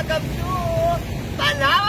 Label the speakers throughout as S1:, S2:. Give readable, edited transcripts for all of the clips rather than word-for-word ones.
S1: Gabyo! Salamat!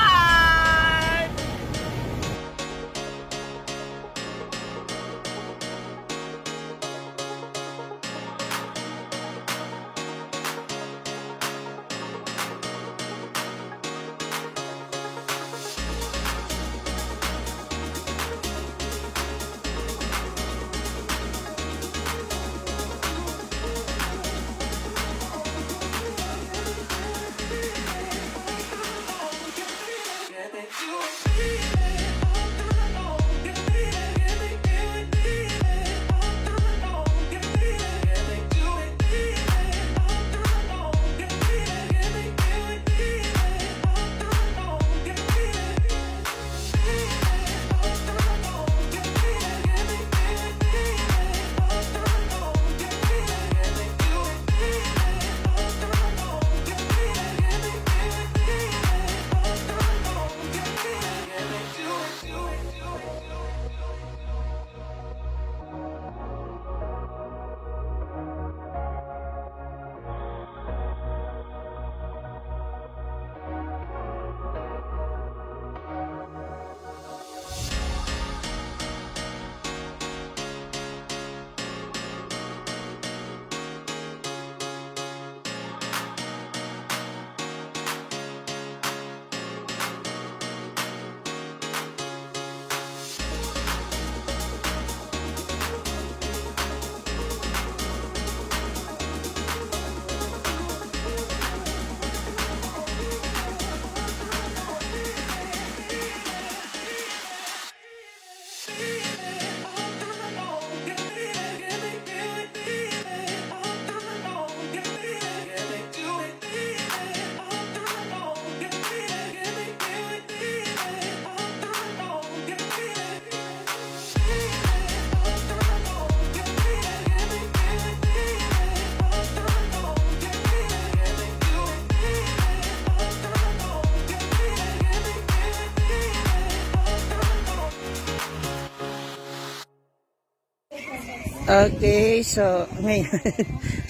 S1: Okay, so ngayon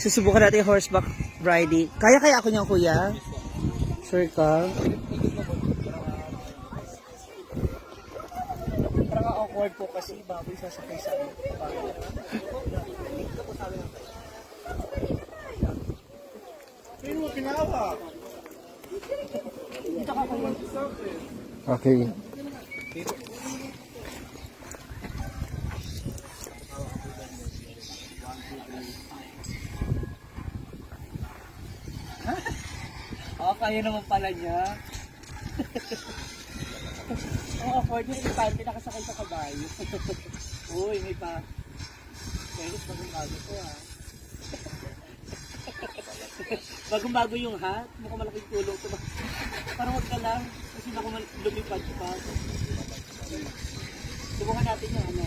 S1: susubukan natin yung horseback riding. Kaya ako niyan, kuya? Sure ka? Parang awkward po kasi baboy sasakay sa akin. Pero kinawa. Dito ka kuya.
S2: Okay.
S1: Kaya naman pala niya. Ang afford yung importante nakasakay sa kabayo. Uy, may pa. Kainis, bagong-bago ko ha. Bagong-bago yung hat. Mukhang malaking tulong ito. Parang wag ka lang. Kasi baka lumipad pa. Subukan natin yung ano.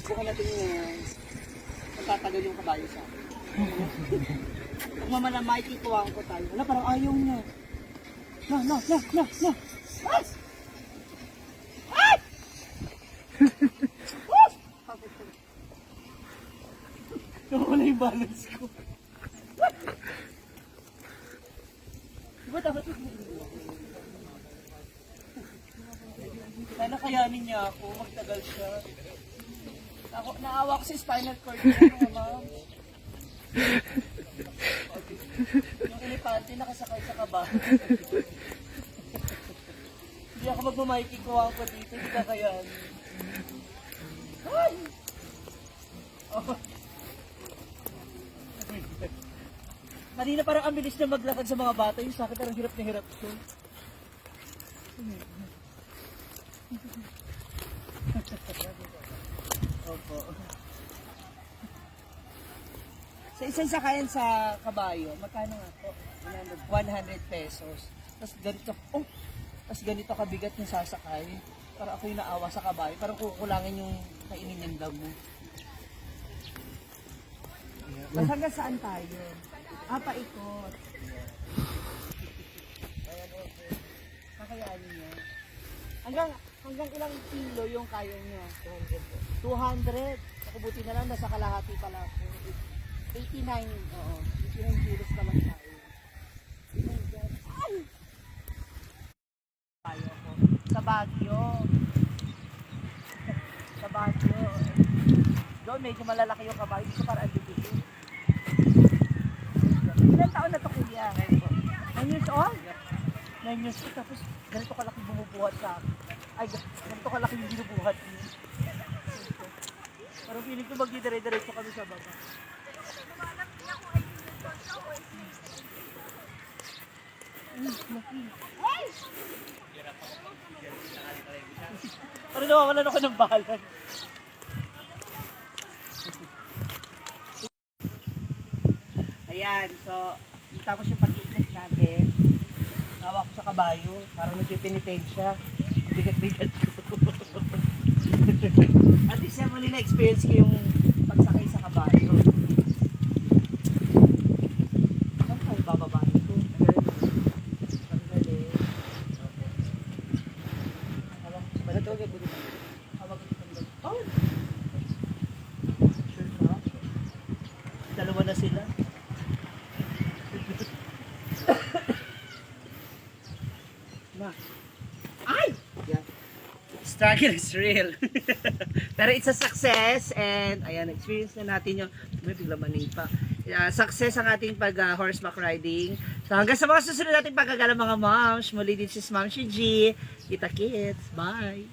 S1: Subukan natin yung magtatagal yung kabayo sa akin. Kung mama na makikikuhaan ko tayo. Wala, parang ayaw niya. Na. Ay! Ay! Nawala yung balance ko. Diba dapat yung sana kayanin niya ako, magtagal siya. Naawa ko sa spinal cord niya, ma'am. Yung elepante nakasakay sa kabayo. Hindi ako magmamakikuhaan ko dito, hindi ka kayanin. Ay! Oh. Kanina parang ang bilis na maglakad sa mga bata, yung sa akin parang hirap na hirap ko. Opo. Sa isang sakayan sa kabayo, magkano nga po? 100 pesos. Tapos ganito kabigat yung sasakay. Para ako yung naawa sa kabayo. Parang kukulangin yung kainin yung damo. Mas hanggang saan tayo? Paikot. Ayan, okay. Kakayanin niya. Hanggang ilang kilo yung kaya niya? 200. 200. Nakubuti na lang, nasa kalahati pala ako. 89, oo. 89 kilos naman tayo. medyo malalaki yung kabayo. Dito para ang bibigyan. Ilan taon na to kuya? 9 years old? 9 years old. Tapos ganito kalaki bumubuhat sa akin. Ay, ganito kalaki yung binubuhat niya. Parang feeling ko magdidire-diretso kami sa baba. Parang nawawalan ako ng bahalan. Ayan, so tapos yung pag-iikot natin. Hawak ko sa kabayo, parang nagpipinitensya. Bigat-bigat ko. At least yung muli na-experience ko yung pagsakay sa kabayo. Saan tayo bababahin ko? Pagdali. Hawak ko sa bato. Hawak ko sa bato. Oh! Sure ka? Dalawa na sila. Ma. Ay! Yeah. Struggle is real. Pero it's a success and ayan, experience na natin yung may bigla maning pa. Success ang ating pag horseback riding. So hanggang sa mga susunod nating pagkagala mga moms. Muli din si Ma'am Shiji. Kita kits. Bye!